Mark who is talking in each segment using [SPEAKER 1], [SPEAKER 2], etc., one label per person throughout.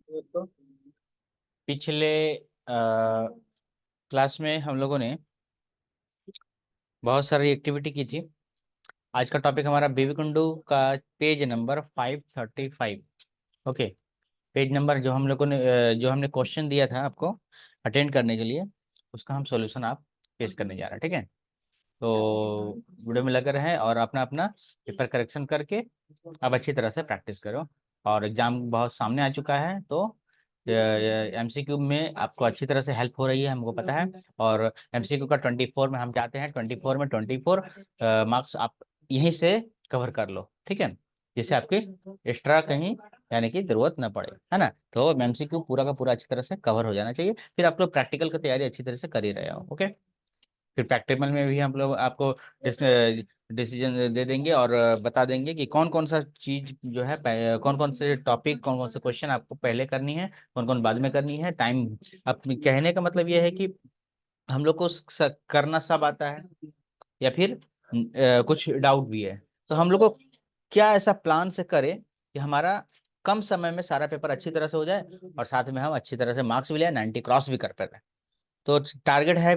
[SPEAKER 1] तो पिछले क्लास में हम लोगों ने बहुत सारी एक्टिविटी की थी। आज का टॉपिक हमारा बेबी का page number 535। Okay. Page number जो हम लोगों ने जो हमने क्वेश्चन दिया था आपको अटेंड करने के लिए, उसका हम सॉल्यूशन आप पेश करने जा रहे हैं। ठीक है, तो वीडियो में लगे रहें और अपना अपना पेपर करेक्शन करके अब अच्छी तरह से प्रैक्टिस करो। और एग्जाम बहुत सामने आ चुका है, तो एमसीक्यू में आपको अच्छी तरह से हेल्प हो रही है, हमको पता है। और एमसीक्यू का 24 में हम चाहते हैं 24 में 24 मार्क्स आप यहीं से कवर कर लो। ठीक है, जिससे आपकी एक्स्ट्रा कहीं यानी कि जरूरत ना पड़े, है ना। तो एमसीक्यू पूरा का पूरा अच्छी तरह से कवर हो जाना चाहिए, फिर आप लोग प्रैक्टिकल की तैयारी अच्छी तरह से कर ही रहे हो। ओके, फिर प्रैक्टिकल में भी हम लोग आपको डिसीजन दे देंगे और बता देंगे कि कौन कौन सा चीज जो है, कौन कौन से टॉपिक, कौन कौन से क्वेश्चन आपको पहले करनी है, कौन कौन बाद में करनी है। टाइम, अब कहने का मतलब यह है कि हम लोग को करना सब आता है या फिर कुछ डाउट भी है, तो हम लोग को क्या ऐसा प्लान से करें कि हमारा कम समय में सारा पेपर अच्छी तरह से हो जाए और साथ में हम अच्छी तरह से मार्क्स भी ले 90 क्रॉस भी कर पाए। तो टारगेट है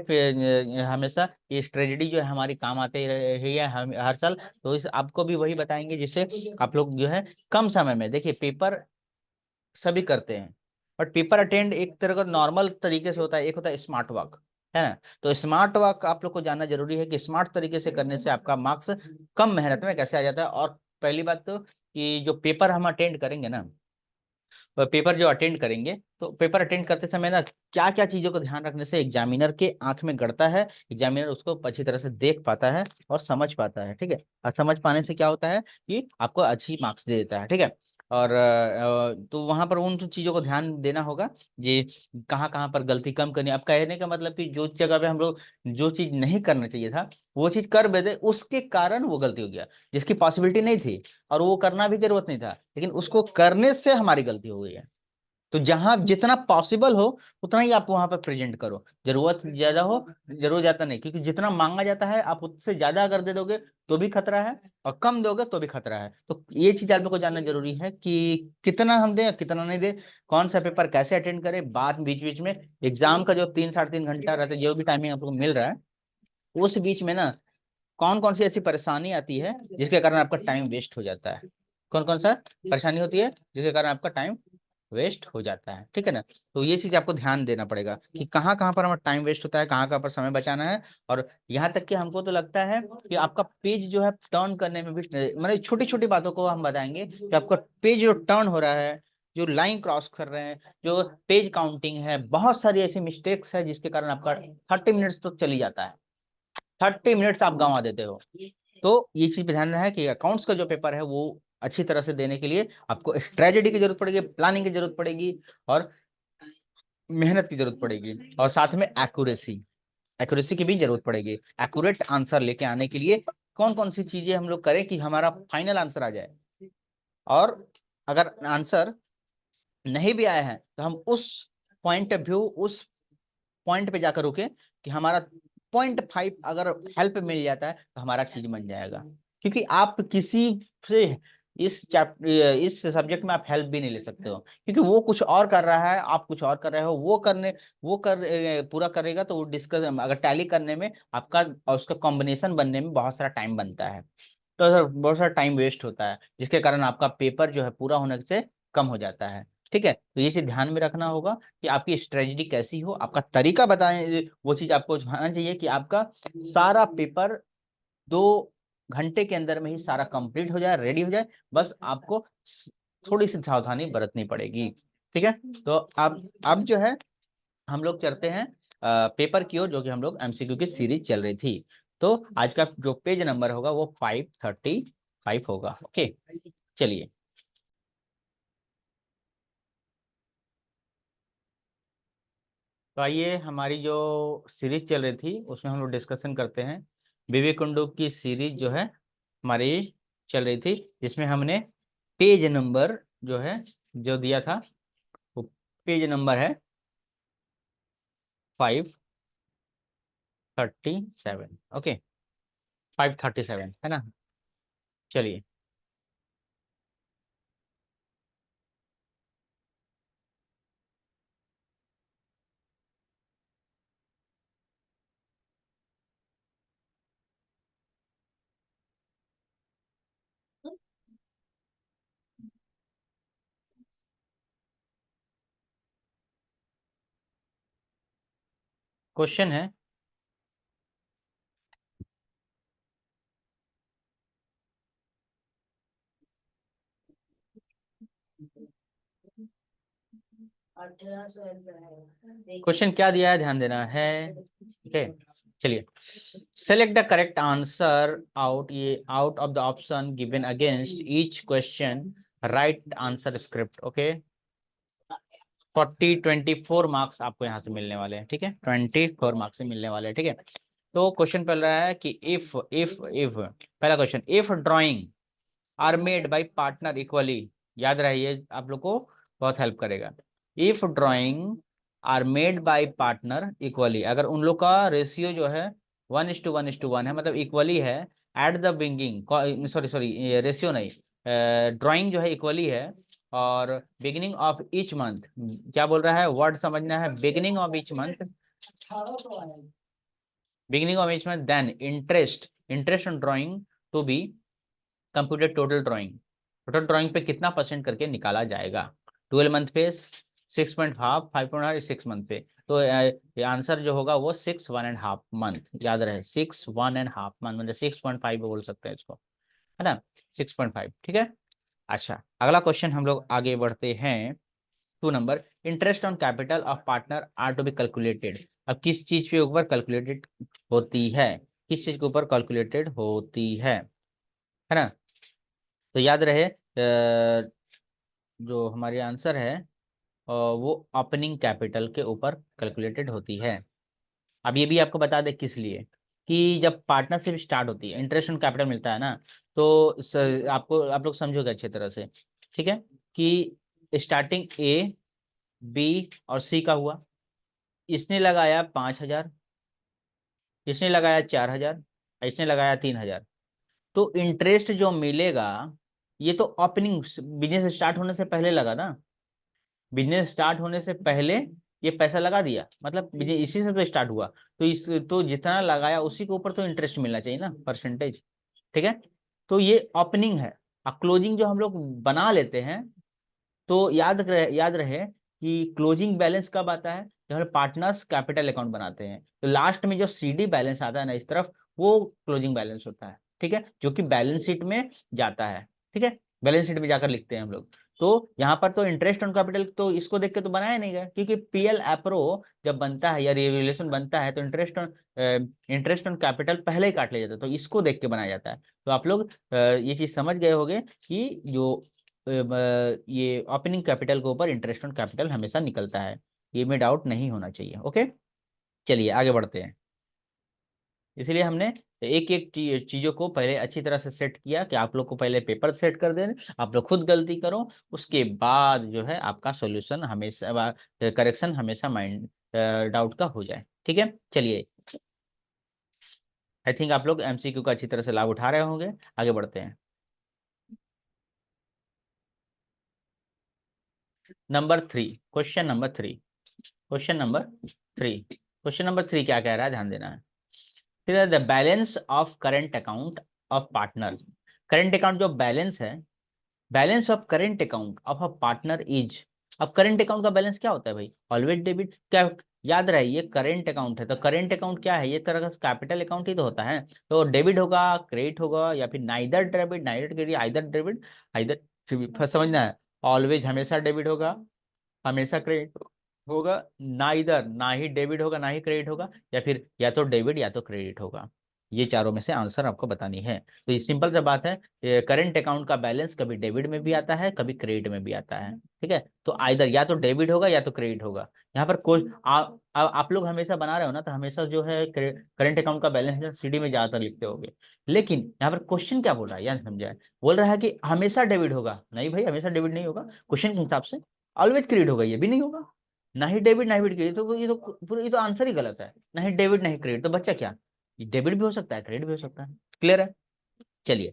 [SPEAKER 1] हमेशा ये स्ट्रेटजी जो है हमारी काम आते रही है हम हर साल। तो इस आपको भी वही बताएंगे जिससे आप लोग जो है कम समय में, देखिए पेपर सभी करते हैं, बट पेपर अटेंड एक तरह का नॉर्मल तरीके से होता है, एक होता है स्मार्ट वर्क, है ना। तो स्मार्ट वर्क आप लोग को जानना जरूरी है कि स्मार्ट तरीके से करने से आपका मार्क्स कम मेहनत में कैसे आ जाता है। और पहली बात तो कि जो पेपर हम अटेंड करेंगे ना, पेपर जो अटेंड करेंगे, तो पेपर अटेंड करते समय ना क्या क्या चीजों को ध्यान रखने से एग्जामिनर के आंख में गड़ता है, एग्जामिनर उसको अच्छी तरह से देख पाता है और समझ पाता है। ठीक है, और समझ पाने से क्या होता है कि आपको अच्छी मार्क्स दे देता है। ठीक है, और तो वहां पर उन चीजों को ध्यान देना होगा, ये कहाँ कहाँ पर गलती कम करनी है। अब कहने का मतलब कि जो जगह पे हम लोग जो चीज नहीं करना चाहिए था वो चीज कर बैठे, उसके कारण वो गलती हो गया, जिसकी पॉसिबिलिटी नहीं थी और वो करना भी जरूरत नहीं था, लेकिन उसको करने से हमारी गलती हो गई है। तो जहां जितना पॉसिबल हो उतना ही आप वहां पर प्रेजेंट करो। जरूरत ज्यादा हो, जरूर ज्यादा नहीं, क्योंकि जितना मांगा जाता है आप उससे ज्यादा अगर दे दोगे तो भी खतरा है, और कम दोगे तो भी खतरा है। तो ये चीज आप लोग को जानना जरूरी है कि कितना हम दें कितना नहीं दे, कौन सा पेपर कैसे अटेंड करें। बाद बीच बीच में एग्जाम का जो 3 साढ़े 3 घंटा रहता है, जो भी टाइमिंग आप लोग को मिल रहा है, उस बीच में ना कौन कौन सी ऐसी परेशानी आती है जिसके कारण आपका टाइम वेस्ट हो जाता है, कौन कौन सा परेशानी होती है जिसके कारण आपका टाइम वेस्ट हो जाता है। ठीक है ना, तो ये चीज आपको ध्यान देना पड़ेगा कि कहाँ कहाँ पर हमारा टाइम वेस्ट होता है, कहाँ कहाँ पर समय बचाना है। और यहाँ तक कि हमको तो लगता है कि आपका पेज जो है टर्न करने में भी, मतलब छोटी छोटी बातों को हम बताएंगे कि आपका पेज जो टर्न हो रहा है, जो लाइन क्रॉस कर रहे हैं, जो पेज काउंटिंग है, बहुत सारी ऐसी मिस्टेक्स है जिसके कारण आपका 30 मिनट्स तो चली जाता है, 30 मिनट्स आप गंवा देते हो। तो ये चीज पे ध्यान रखना है कि अकाउंट्स का जो पेपर है वो अच्छी तरह से देने के लिए आपको स्ट्रेटेजी की जरूरत पड़ेगी, प्लानिंग की जरूरत पड़ेगी और मेहनत की जरूरत पड़ेगी, और साथ में एक्यूरेसी, एक्यूरेसी की भी जरूरत पड़ेगी। एक्यूरेट आंसर लेके आने के लिए कौन कौन सी चीजें हम लोग करें कि हमारा फाइनल आंसर आ जाए। और अगर आंसर नहीं भी आया है तो हम उस पॉइंट ऑफ व्यू, उस पॉइंट पे जाकर रुके कि हमारा 0.5 अगर हेल्प मिल जाता है तो हमारा चीज बन जाएगा। क्योंकि आप किसी से इस चैप्टर, इस सब्जेक्ट में आप हेल्प भी नहीं ले सकते हो, क्योंकि वो कुछ और कर रहा है, आप कुछ और कर रहे हो। वो पूरा करेगा तो वो डिस्कस, अगर टैली करने में आपका और उसका कॉम्बिनेशन बनने में बहुत सारा टाइम बनता है, तो सर बहुत सारा टाइम वेस्ट होता है, जिसके कारण आपका पेपर जो है पूरा होने से कम हो जाता है। ठीक है, तो ये चीज ध्यान में रखना होगा कि आपकी स्ट्रेटजी कैसी हो, आपका तरीका बताएं, वो चीज आपको जानना चाहिए कि आपका सारा पेपर 2 घंटे के अंदर में ही सारा कंप्लीट हो जाए, रेडी हो जाए। बस आपको थोड़ी सी सावधानी बरतनी पड़ेगी। ठीक है, तो अब जो है हम लोग चलते हैं पेपर की ओर, जो कि हम लोग एमसीक्यू की सीरीज चल रही थी। तो आज का जो पेज नंबर होगा वो 535 होगा। ओके, चलिए। तो आइए, हमारी जो सीरीज चल रही थी उसमें हम लोग डिस्कशन करते हैं। विवेकुंडू की सीरीज जो है हमारी चल रही थी, जिसमें हमने पेज नंबर जो है जो दिया था वो पेज नंबर है 537। ओके, 537 है ना। चलिए, क्वेश्चन है क्वेश्चन क्या दिया है, ध्यान देना है। ओके, चलिए। Select the correct answer out, ये out of the option given against each question, right answer script. Okay, 24 marks आपको यहाँ से मिलने वाले हैं, ठीक है, 24 मार्क्स से मिलने वाले हैं, ठीक है। तो क्वेश्चन पहला है कि इफ पहला question, if drawing are made by partner equally, याद रहिए, आप लोग को बहुत हेल्प करेगा। If drawing are made by partner equally, अगर उन लोग का रेशियो जो है 1:1:1 है, मतलब इक्वली है, at the beginning, sorry sorry, ratio नहीं, ड्राइंग जो है इक्वली है, और बिगिनिंग ऑफ ईच मंथ, क्या बोल रहा है, वर्ड समझना है, beginning of each month, beginning of each month, then interest on drawing to be computed, total drawing पे कितना परसेंट करके निकाला जाएगा, 12 मंथ पे 6.5, 5.5, 6 मंथ पे, तो ये आंसर जो होगा वो 6 1.5 मंथ, याद रहे 6 1.5 मंथ, मतलब 6.5 बोल सकते हैं इसको, है ना, 6.5, ठीक है। अच्छा, अगला क्वेश्चन हम लोग आगे बढ़ते हैं। 2 number, interest on capital of partner are to be calculated, अब किस चीज के ऊपर कैलकुलेटेड होती है, किस चीज के ऊपर कैलकुलेटेड होती है ना। तो याद रहे, जो हमारी आंसर है वो ओपनिंग कैपिटल के ऊपर कैलकुलेटेड होती है। अब ये भी आपको बता दें किस लिए, कि जब पार्टनरशिप स्टार्ट होती है, इंटरेस्ट ऑन कैपिटल मिलता है ना, तो आपको, आप लोग समझोगे अच्छे तरह से, ठीक है, कि स्टार्टिंग ए, बी और सी का हुआ, इसने लगाया 5,000, इसने लगाया 4,000, इसने लगाया 3,000, तो इंटरेस्ट जो मिलेगा, ये तो ओपनिंग बिजनेस स्टार्ट होने से पहले लगा ना, बिजनेस स्टार्ट होने से पहले ये पैसा लगा दिया, मतलब बिजनेस इसी से तो स्टार्ट हुआ, तो इस, तो जितना लगाया उसी के ऊपर तो इंटरेस्ट मिलना चाहिए ना, परसेंटेज, ठीक है। तो ये ओपनिंग है। अब क्लोजिंग जो हम लोग बना लेते हैं, तो याद रहे कि क्लोजिंग बैलेंस कब आता है, जब हम पार्टनर्स कैपिटल अकाउंट बनाते हैं, तो लास्ट में जो सीडी बैलेंस आता है ना इस तरफ, वो क्लोजिंग बैलेंस होता है, ठीक है, जो कि बैलेंस शीट में जाता है, ठीक है, बैलेंस शीट में जाकर लिखते हैं हम लोग। तो यहाँ पर तो इंटरेस्ट ऑन कैपिटल तो इसको देख के तो बनाया नहीं गया, क्योंकि पीएल एप्रो जब बनता है या रिवैल्यूएशन बनता है, तो इंटरेस्ट ऑन कैपिटल पहले ही काट लिया जाता है, तो इसको देख के बनाया जाता है। तो आप लोग ये चीज समझ गए होंगे कि जो ये ओपनिंग कैपिटल के ऊपर इंटरेस्ट ऑन कैपिटल हमेशा निकलता है, ये में डाउट नहीं होना चाहिए। ओके, चलिए आगे बढ़ते हैं। इसलिए हमने एक एक चीजों को पहले अच्छी तरह से सेट किया, कि आप लोग को पहले पेपर सेट कर दें, आप लोग खुद गलती करो, उसके बाद जो है आपका सॉल्यूशन हमेशा, करेक्शन हमेशा माइंड डाउट का हो जाए, ठीक है। चलिए, आई थिंक आप लोग एमसीक्यू का अच्छी तरह से लाभ उठा रहे होंगे, आगे बढ़ते हैं। नंबर 3, क्वेश्चन नंबर 3 क्या कह रहा है, ध्यान देना है। फिर the balance of current account of partner, current account जो बैलेंस है, balance of current account of a partner is, अब करेंट अकाउंट का बैलेंस क्या होता है भाई, ऑलवेज डेबिट, क्या, याद रहे ये करेंट अकाउंट है, तो करेंट अकाउट क्या है, ये तरह का कैपिटल अकाउंट ही तो होता है, तो डेबिट होगा, क्रेडिट होगा, या फिर neither debit neither credit, either debit either, समझना है, ऑलवेज हमेशा डेबिट होगा, हमेशा क्रेडिट होगा, ना इधर ना ही डेबिट होगा ना ही क्रेडिट होगा, या फिर या तो डेबिट या तो क्रेडिट होगा, ये चारों में से आंसर आपको बतानी है। तो ये सिंपल सा बात है, करंट अकाउंट का बैलेंस कभी डेबिट में भी आता है, कभी क्रेडिट में भी आता है, ठीक है, तो आइदर या तो डेबिट होगा या तो क्रेडिट होगा। यहाँ पर कोई आप लोग हमेशा बना रहे हो ना, तो हमेशा जो है करंट अकाउंट का बैलेंस सीडी में ज्यादातर लिखते होगे, लेकिन यहाँ पर क्वेश्चन क्या बोल रहा है यार समझा है, बोल रहा है कि हमेशा डेबिट होगा, नहीं भाई हमेशा डेबिट नहीं होगा, क्वेश्चन के हिसाब से ऑलवेज क्रेडिट होगा, ये भी नहीं होगा, ना ही डेबिट ना ही क्रेडिट, तो ये तो आंसर ही गलत है, ना ही डेबिट ना ही क्रेडिट, तो बच्चा क्या, डेबिट भी हो सकता है क्रेडिट भी हो सकता है, क्लियर है। चलिए,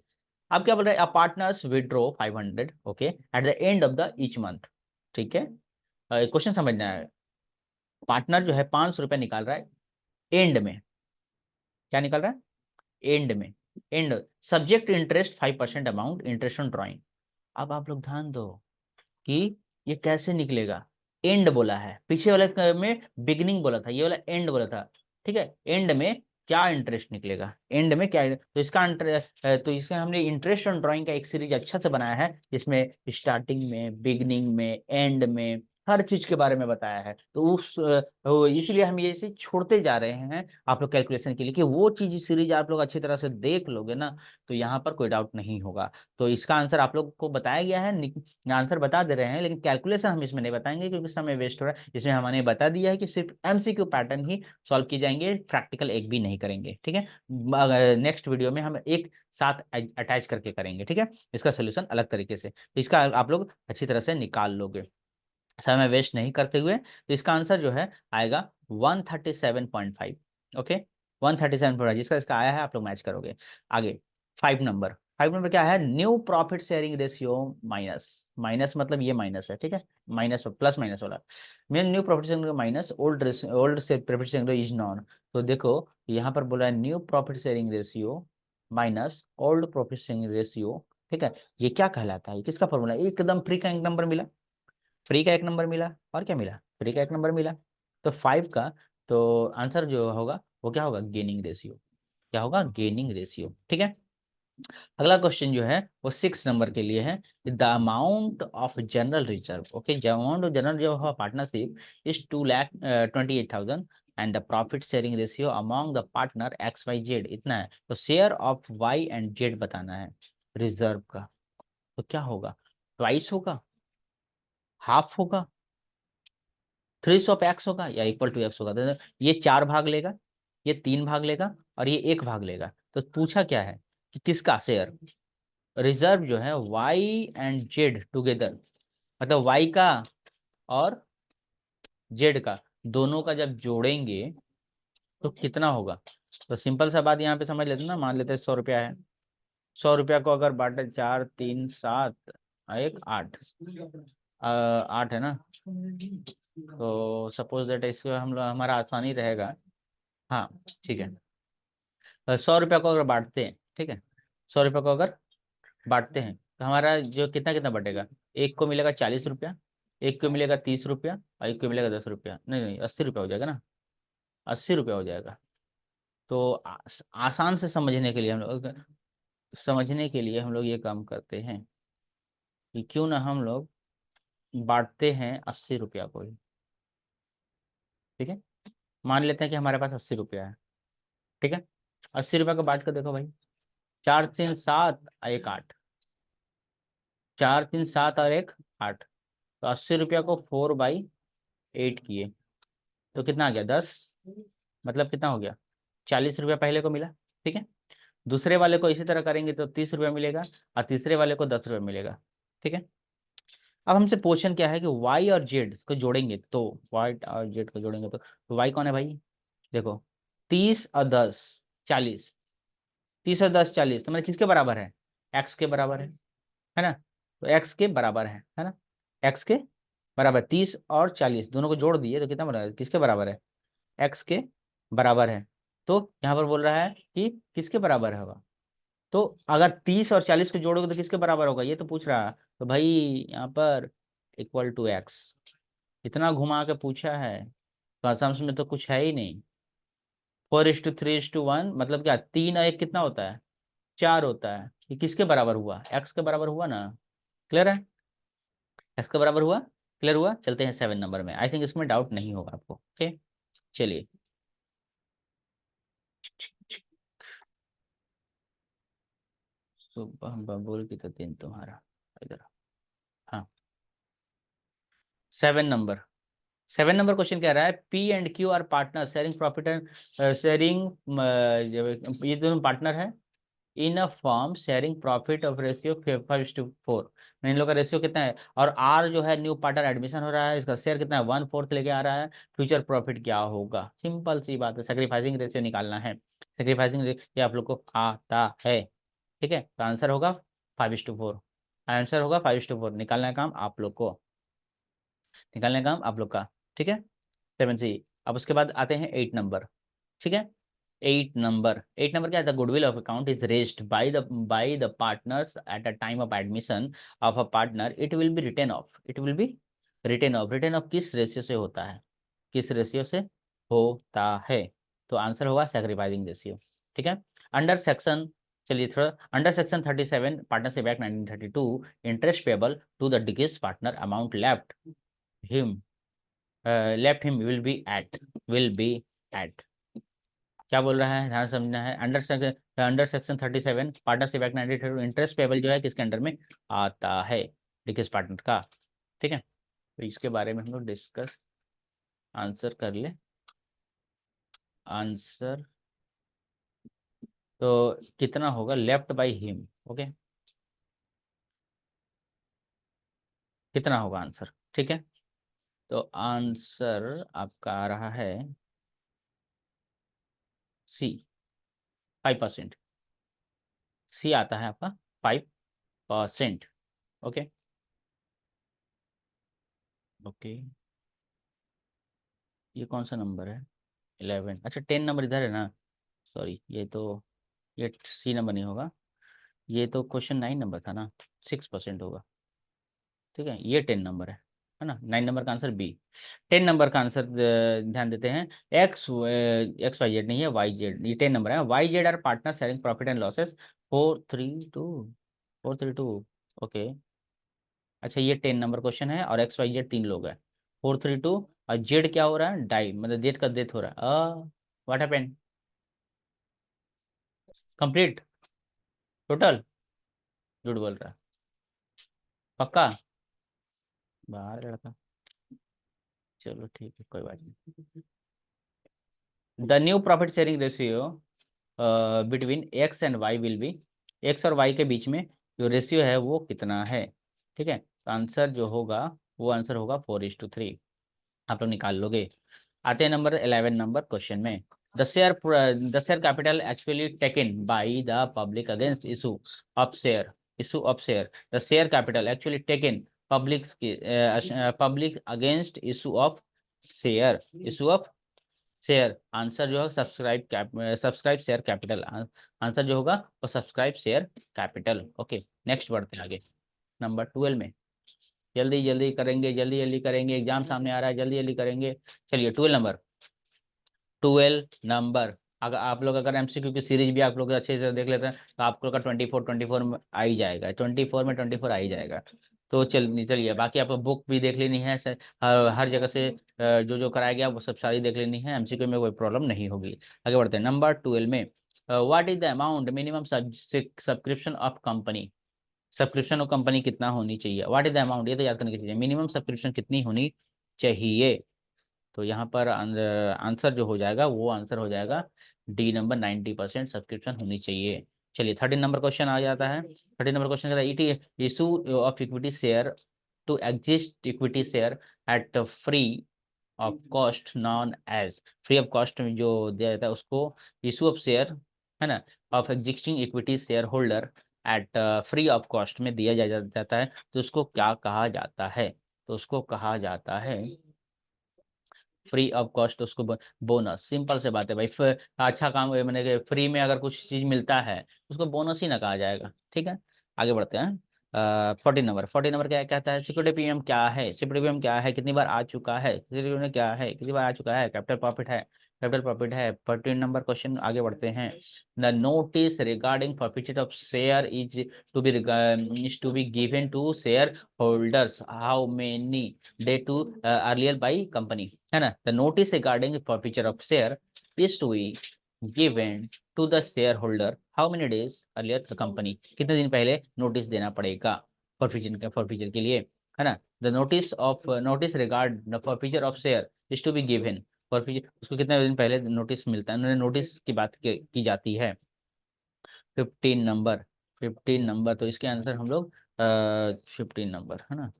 [SPEAKER 1] अब क्या बोल रहे हैं, partners withdraw 500, okay, at the end of the each month, ठीक है, क्वेश्चन समझना है, पार्टनर जो है 500 रुपये निकाल रहा है एंड में, क्या निकाल रहा है एंड में, and subject interest 5% amount interest on drawing. अब आप लोग ध्यान दो कि ये कैसे निकलेगा, एंड बोला है, पीछे वाले में बिगिनिंग बोला था, ये वाला एंड बोला था। ठीक है, एंड में क्या इंटरेस्ट निकलेगा, एंड में क्या, तो इसका तो इसका हमने इंटरेस्ट ऑन ड्राइंग का एक सीरीज अच्छा से बनाया है, जिसमें स्टार्टिंग में, बिगिनिंग में, एंड में हर चीज के बारे में बताया है। तो इसलिए हम ये इसे छोड़ते जा रहे हैं आप लोग कैलकुलेशन के लिए, कि वो चीज सीरीज आप लोग अच्छी तरह से देख लोगे ना, तो यहाँ पर कोई डाउट नहीं होगा। तो इसका आंसर आप लोग को बताया गया है, आंसर बता दे रहे हैं, लेकिन कैलकुलेशन हम इसमें नहीं बताएंगे क्योंकि समय वेस्ट हो रहा है। इसमें हमने बता दिया है कि सिर्फ एमसीक्यू पैटर्न ही सॉल्व किए जाएंगे, प्रैक्टिकल एक भी नहीं करेंगे। ठीक है, नेक्स्ट वीडियो में हम एक साथ अटैच करके करेंगे। ठीक है, इसका सोल्यूशन अलग तरीके से, तो इसका आप लोग अच्छी तरह से निकाल लोगे समय वेस्ट नहीं करते हुए। तो इसका आंसर जो है आएगा 137.5। ओके, 137.5 जिसका इसका आया है, आप लोग मैच करोगे। आगे 5 नंबर, 5 नंबर क्या है, new profit sharing ratio minus, minus मतलब ये माइनस है, ठीक है, माइनस प्लस माइनस वाला, main new profit sharing minus old से प्रॉफिट शेयरिंग इज नॉन। तो देखो यहाँ पर बोला है new profit sharing ratio minus old profit sharing ratio. ठीक है, ये क्या कहलाता है, किसका फॉर्मूला, एकदम फ्री का एक नंबर मिला, फ्री का एक नंबर मिला, और क्या मिला, फ्री का एक नंबर मिला। तो 5 का तो आंसर जो होगा वो क्या होगा, गेनिंग रेशियो, क्या होगा, गेनिंग रेशियो। ठीक है, अगला क्वेश्चन जो है वो 6 नंबर के लिए है, the amount of general reserve. Okay, amount of general reserve of partnership is 2,28,000 and the profit sharing ratio among the partner X Y Z इतना है। तो share of Y and Z बताना है रिजर्व का। तो क्या होगा, ट्वाइस होगा, हाफ होगा, 300 ऑफ एक्स होगा, या इक्वल टू एक्स होगा। तो ये 4 भाग लेगा, ये 3 भाग लेगा, और ये 1 भाग लेगा। तो पूछा क्या है कि किसका शेयर, रिजर्व जो है वाई एंड जेड टुगेदर, मतलब वाई का और जेड का, दोनों का जब जोड़ेंगे तो कितना होगा। तो सिंपल सा बात यहाँ पे समझ लेते हैं ना, मान लेते हैं 100 रुपया है, 100 रुपया को अगर बांटे 4 3 7 1 8, 8 है ना, तो सपोज दैट इसको हम लोग हमारा आसानी रहेगा। हाँ ठीक है, 100 रुपया को अगर बांटते हैं, ठीक है, 100 रुपया को अगर बांटते हैं तो हमारा जो कितना कितना बटेगा, एक को मिलेगा 40 रुपया, एक को मिलेगा 30 रुपया, और एक को मिलेगा 10 रुपया, नहीं नहीं 80 रुपया हो जाएगा ना, 80 रुपया हो जाएगा। तो आसान से समझने के लिए हम लोग, समझने के लिए हम लोग ये काम करते हैं कि क्यों ना हम लोग बांटते हैं 80 रुपया को ही। ठीक है, मान लेते हैं कि हमारे पास 80 रुपया है। ठीक है, 80 रुपया को बांट कर देखो भाई, 4 3 7 1 8, 4 3 7 और 1 8, तो 80 रुपया को 4/8 किए तो कितना आ गया, 10, मतलब कितना हो गया, 40 रुपया पहले को मिला। ठीक है, दूसरे वाले को इसी तरह करेंगे तो 30 रुपया मिलेगा, और तीसरे वाले को 10 रुपया मिलेगा। ठीक है, अब हमसे क्वेश्चन क्या है कि वाई और जेड को जोड़ेंगे, तो वाई और जेड को जोड़ेंगे तो वाई कौन है भाई, देखो 30 और 10 40, 30 और 10 40, तो मतलब किसके बराबर है, एक्स के बराबर है ना, तो एक्स के बराबर है ना, एक्स के बराबर, 30 और 40 दोनों को जोड़ दिए तो कितना बराबर, किसके बराबर है, एक्स के बराबर है। तो यहाँ पर बोल रहा है कि किसके बराबर होगा, तो अगर 30 और 40 को जोड़ोगे तो किसके बराबर होगा, ये तो पूछ रहा है। तो भाई यहाँ पर इक्वल टू एक्स, इतना घुमा के पूछा है तो असम्स में तो कुछ है ही नहीं। 4:3:1 मतलब क्या, 3 और 1 कितना होता है, 4 होता है। ये किसके बराबर हुआ, एक्स के बराबर हुआ ना, क्लियर है, एक्स के बराबर हुआ, क्लियर हुआ। चलते हैं 7 नंबर में, आई थिंक इसमें डाउट नहीं होगा आपको। ओके, चलिए, सुबह बबुल की तो दिन तुम्हारा, इधर, हाँ 7 नंबर, 7 नंबर क्वेश्चन कह रहा है P and Q are partner sharing profit and sharing, ये दोनों पार्टनर है in a form sharing profit of ratio 5:4। इन लोग का रेशियो कितना है, और आर जो है न्यू पार्टनर एडमिशन हो रहा है, इसका शेयर कितना है, 1/4 लेके आ रहा है। फ्यूचर प्रॉफिट क्या होगा, सिंपल सी बात है, सेक्रीफाइसिंग रेशियो निकालना है, सेक्रीफाइसिंग ये आप लोग को आता है। ठीक है, तो आंसर होगा 5:4, आंसर होगा 5:4, निकालना है काम आप लोग को, निकालने का काम आप लोग का। ठीक है, 7C। अब उसके बाद आते हैं 8 नंबर। ठीक है, 8 नंबर, 8 नंबर क्या है, the goodwill of account is raised by the partners at a time of admission of a partner, it will be return off, it will be written off किस रेशियो से होता है, किस ratio से होता है, तो आंसर होगा सैक्रिफाइसिंग रेशियो। ठीक है। अंडर सेक्शन, चलिए थोड़ा, under section 37 partnership act 1932 interest payable to the digest partner amount him left him will be at, क्या बोल रहा है, ध्यान समझना है। Under section 37 partnership act 1932 interest payable जो है किसके अंडर में आता है, डिगेस्ट पार्टनर का। ठीक है, तो इसके बारे में हम लोग डिस्कस, आंसर कर ले, आंसर तो कितना होगा, लेफ्ट बाय हिम। ओके, कितना होगा आंसर। ठीक है, तो आंसर आपका आ रहा है सी, 5%। सी आता है आपका 5%। ओके। ओके, ये कौन सा नंबर है, 11, अच्छा 10 नंबर इधर है ना, सॉरी, ये सी नंबर नहीं होगा, ये तो क्वेश्चन 9 नंबर था ना, 6% होगा। ठीक है, ये 10 नंबर है ना, 9 नंबर का आंसर बी। 10 नंबर का आंसर ध्यान देते हैं, एक्स वाई जेड नहीं है, वाई जेड, ये 10 नंबर है, Y Z are partner sharing profit and losses 432, 432। Okay, अच्छा ये 10 नंबर क्वेश्चन है और एक्स वाई जेड 3 लोग हैं, 432, और जेड क्या हो रहा है, डाई, मतलब जेड का डेथ हो रहा है, व्हाट हैपेंड, कंप्लीट, टोटल, झूठ बोल रहा है, पक्का, बाहर लड़का, चलो ठीक है कोई बात नहीं। The new profit sharing ratio between X and Y will be, X और वाई के बीच में जो रेशियो है वो कितना है। ठीक है, तो आंसर जो होगा वो आंसर होगा 4:3, आप लोग निकाल लोगे। आते हैं नंबर 11 नंबर क्वेश्चन में, the share capital actually taken by the public against issue of share, the share capital actually taken public against issue of share, answer जो है सब्सक्राइब शेयर कैपिटल, आंसर जो होगा वो subscribe share capital. Okay, next बढ़ते हैं आगे, number 12 में, जल्दी जल्दी करेंगे, जल्दी जल्दी करेंगे, एग्जाम सामने आ रहा है, जल्दी जल्दी करेंगे। चलिए 12 नंबर, अगर आप लोग अगर एमसीक्यू की सीरीज भी आप लोग अच्छे से देख लेते हैं तो आप लोग का 24 में आ ही जाएगा, 24 में 24 आ ही जाएगा। तो चलिए बाकी आपको बुक भी देख लेनी है, हर जगह से जो जो कराया गया वो सब सारी देख लेनी है, एमसीक्यू में कोई प्रॉब्लम नहीं होगी। आगे बढ़ते हैं नंबर 12 में, what is the amount minimum subscription of company, subscription of company कितना होनी चाहिए, व्हाट इज द अमाउंट, ये तो याद करने की चीज़ है, मिनिमम सब्सक्रिप्शन कितनी होनी चाहिए। तो यहाँ पर आंसर जो हो जाएगा वो आंसर हो जाएगा डी नंबर, 90% सब्सक्रिप्शन होनी चाहिए। चलिए 13 नंबर क्वेश्चन आ जाता है, 13 नंबर क्वेश्चन कहता है it issue of equity share to exist equity share at free of cost non as, free of cost में जो दिया जाता है उसको इशू ऑफ शेयर, है ना, of existing equity share holder at free of cost में दिया जाता है, तो उसको क्या कहा जाता है, तो उसको कहा जाता है फ्री ऑफ कॉस्ट, उसको बोनस, सिंपल से बात है भाई, अच्छा काम मैंने फ्री में अगर कुछ चीज मिलता है उसको बोनस ही ना कहा जाएगा। ठीक है, आगे बढ़ते हैं। 14 नंबर क्या कहता है, सिक्योरिटी प्रीमियम क्या है, सिक्योरिटी प्रीमियम क्या है, कितनी बार आ चुका है, सिक्योरिटी प्रीमियम क्या है, कितनी बार आ चुका है, कैपिटल प्रॉफिट है, कैपिटल प्रॉफिट है। 14 नंबर क्वेश्चन आगे बढ़ते हैं, the notice regarding forfeiture of share is to be given to share holders how many day to earlier by company, है ना, the notice regarding forfeiture of share is to be given to the share holder how many days earlier the company, कितने दिन पहले notice देना पड़ेगा forfeiture के लिए, है ना, the notice regard the forfeiture of share is to be given, forfeiture उसको कितने दिन पहले नोटिस मिलता है, उन्होंने नोटिस की बात की जाती है। 15 नंबर, 15 नंबर, तो इसके आंसर हम लोग 15 नंबर, है ना,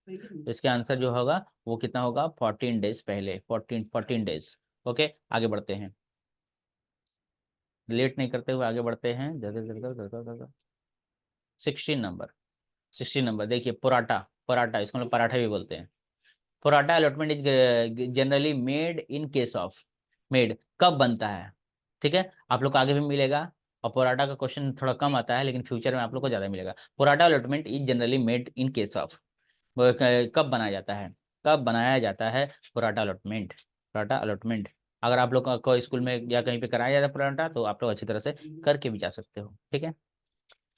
[SPEAKER 1] तो इसके आंसर जो होगा वो कितना होगा, 14 डेज पहले, 14 डेज। ओके, आगे बढ़ते हैं, लेट नहीं करते हुए आगे बढ़ते हैं, जल्दी जल्दी जल्दी। 16 नंबर, 16 नंबर देखिए, पराठा, पराठा इसको हम लोग पराठा भी बोलते हैं, paratha allotment is generally made in case of, made कब बनता है। ठीक है, आप लोग को आगे भी मिलेगा, और पराठा का क्वेश्चन थोड़ा कम आता है लेकिन फ्यूचर में आप लोग को ज़्यादा मिलेगा। Paratha allotment is generally made in case of, कब बनाया जाता है, कब बनाया जाता है प्रोराटा अलॉटमेंट? प्रोराटा अलॉटमेंट अगर आप लोग को स्कूल में या कहीं पे कराया जाता है प्रोराटा, तो आप लोग अच्छी तरह से करके भी जा सकते हो, ठीक है।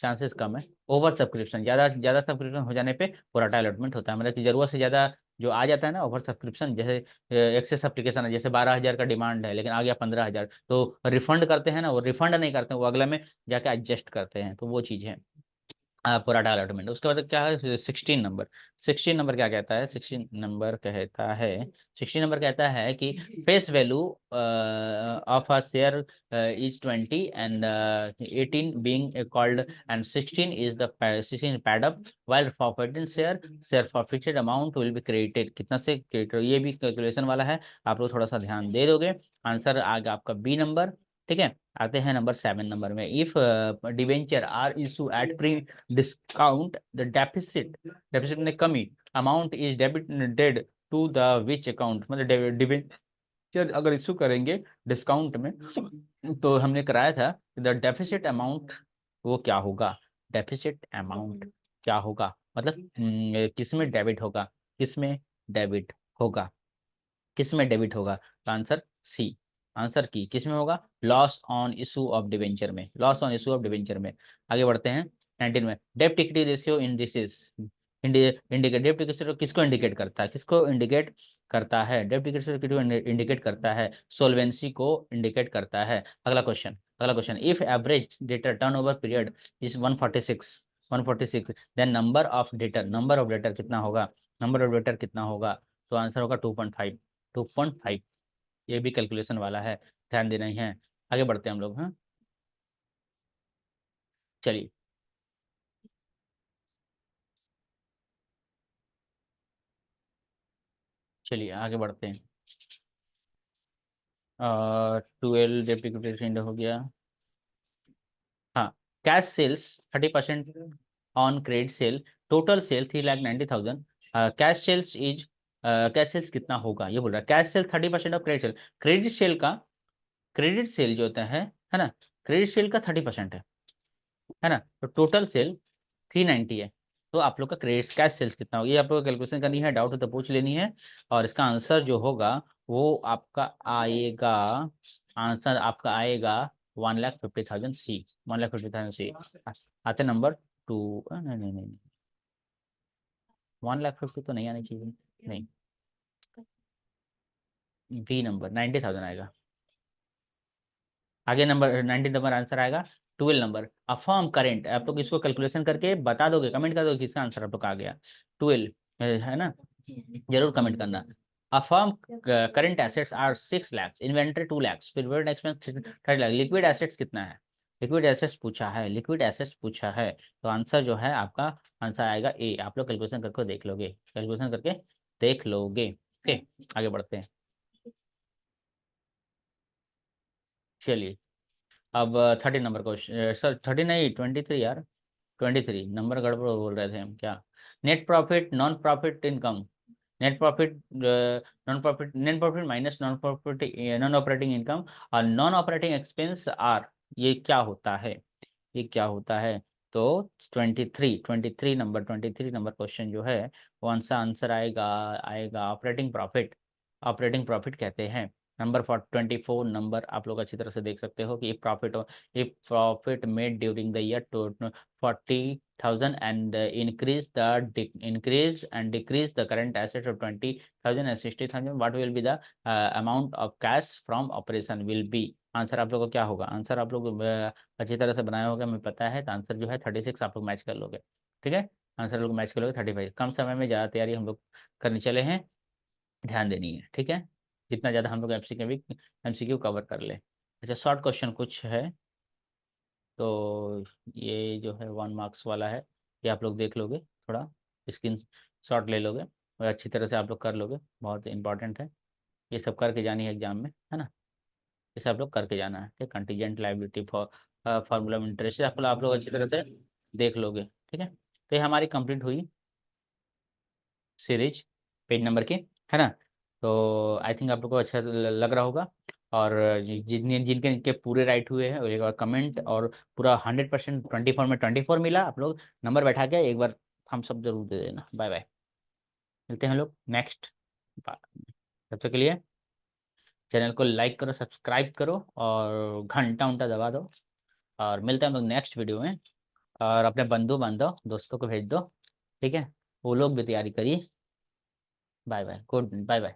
[SPEAKER 1] चांसेस कम है। ओवर सब्सक्रिप्शन, ज़्यादा ज़्यादा सब्सक्रिप्शन हो जाने पे प्रोराटा अलॉटमेंट होता है, मतलब कि ज़रूरत से ज़्यादा जो आ जाता है ना ओवर सब्सक्रिप्शन, जैसे एक्सेस एप्लीकेशन है, जैसे 12,000 का डिमांड है लेकिन आ गया 15,000, तो रिफंड करते हैं ना, वो रिफंड नहीं करते हैं, वो अगले में जाके एडजस्ट करते हैं, तो वो चीज़ है पूरा अलॉटमेंट। उसके बाद क्या है 16 नंबर। 16 नंबर क्या कहता है? 16 नंबर कहता है कि face value of a share is 20 and 18 being called and 16 is the 16 pad up while forfeited share forfeited amount will be credited. कितना से क्रेडिट, ये भी कैलकुलेशन वाला है, आप लोग थोड़ा सा ध्यान दे दोगे। आंसर आ गया आपका बी नंबर, ठीक है। आते हैं नंबर 7 नंबर में। If debenture are issue at pre discount the deficit, deficit में कमी, amount is debited to the which account, मतलब डिबेंचर अगर इशू करेंगे डिस्काउंट में, तो हमने कराया था द डेफिसिट अमाउंट वो क्या होगा? डेफिसिट अमाउंट क्या होगा, मतलब किस में डेबिट होगा, किस में डेबिट होगा, किस में डेबिट होगा? तो आंसर सी, आंसर की किस में होगा? Loss on issue of debenture में, loss on issue of debenture में। आगे बढ़ते हैं 19 में। डेब्ट इक्विटी रेशियो इंडिसेस, इंडिकेट डेब्ट इक्विटी रेशियो किसको इंडिकेट करता है, किसको इंडिकेट करता है? डेब्ट इक्विटी रेशियो इंडिकेट करता है सोल्वेंसी को इंडिकेट करता है। अगला क्वेश्चन, अगला question, if average debtor turnover period is 146, 146, then number of debtor, number of debtor कितना होगा? नंबर ऑफ डेटर कितना होगा? तो आंसर होगा 2.5, 2.5। ये भी कैलकुलेशन वाला है, ध्यान देना ही है। आगे बढ़ते हैं हम लोग, हाँ चलिए, चलिए आगे बढ़ते हैं। 12 डेप्रिसिएशन हो गया। हाँ, cash sales 30% on credit sale, total sale 3,90,000, cash sales is, cash sales कितना होगा ये बोल रहा है। Cash sale 30% of credit sale, credit sale का, क्रेडिट सेल जो होता है ना, क्रेडिट सेल का 30% है ना, तो टोटल सेल 390 है। तो आप लोग का क्रेडिट कैश सेल्स कितना होगा, ये आप लोग को कैलकुलेशन करनी है, डाउट हो तो पूछ लेनी है। और इसका आंसर जो होगा वो आपका आएगा, आंसर आपका आएगा 1,50,000 सी, 1,50,000 सी। आते नंबर 2, नहीं नहीं नहीं, 1,50,000 तो नहीं आनी चाहिए, नहीं, बी नंबर 90,000 आएगा। आगे नंबर 19 नंबर आंसर आएगा। 12 नंबर, अफर्म करेंट, आप लोग इसको कैलकुलेशन करके बता दोगे, कमेंट कर दोगे किसका आंसर आप लोग का आ गया। 12 है ना, जरूर कमेंट करना। A firm current assets are 6 lakh, inventory 2 lakh, prepaid expense 30 lakh, liquid assets कितना है? लिक्विड एसेट्स पूछा है, लिक्विड एसेट्स पूछा है, तो आंसर जो है आपका, आंसर आएगा ए। आप लोग कैलकुलेशन करके देख लोगे, कैलकुलेशन करके देख लोगे, ओके। आगे बढ़ते हैं, चलिए। अब 30 नंबर क्वेश्चन, सर 30 नहीं 23 यार, 23 नंबर गड़बड़ बोल रहे थे हम क्या। Net profit non profit income, net profit, non profit, net profit minus non profit, non operating income और नॉन ऑपरेटिंग एक्सपेंस आर, ये क्या होता है, ये क्या होता है? तो 23 नंबर क्वेश्चन जो है वो आंसर आंसर आएगा, आएगा ऑपरेटिंग प्रॉफिट, ऑपरेटिंग प्रॉफिट कहते हैं। नंबर फॉर 24 नंबर आप लोग अच्छी तरह से देख सकते हो कि profit, if profit made during the year to 40,000 and increase the increase and decrease the current assets of 20,000 and 60,000, what will be the amount of cash from operation will be? Answer आप लोग को क्या होगा? Answer आप लोग अच्छी तरह से बनाया होगा हमें पता है, तो आंसर जो है 36 आप लोग मैच कर लोगे, ठीक है। आंसर लोग मैच कर लोगे 35। कम समय में ज़्यादा तैयारी हम लोग करने चले हैं, ध्यान देनी है, ठीक है। जितना ज़्यादा हम लोग एमसीक्यू कवर कर ले। अच्छा, शॉर्ट क्वेश्चन कुछ है, तो ये जो है 1 मार्क्स वाला है, ये आप लोग देख लोगे, थोड़ा स्क्रीन शॉट ले लोगे और अच्छी तरह से आप लोग कर लोगे, बहुत इंपॉर्टेंट है। ये सब करके जानी है एग्जाम में, है ना, ये सब आप लोग करके जाना है, ठीक। Contingent liability for formula of interest आप लोग अच्छी तरह से देख लोगे, ठीक है। तो ये हमारी कंप्लीट हुई सीरीज पेज नंबर की, है ना। तो आई थिंक आप लोग को अच्छा लग रहा होगा। और जितने जिनके जिनके पूरे राइट हुए हैं एक बार कमेंट, और पूरा 100% 24 में 24 मिला, आप लोग नंबर बैठा के एक बार हम सब जरूर दे देना। बाय बाय, मिलते हैं लोग नेक्स्ट तब तक के लिए चैनल को लाइक करो, सब्सक्राइब करो और घंटा उंटा दबा दो। और मिलते हैं हम लोग नेक्स्ट वीडियो में। और अपने बंधु बांधव दोस्तों को भेज दो, ठीक है, वो लोग भी तैयारी करिए। Bye bye, goodbye bye.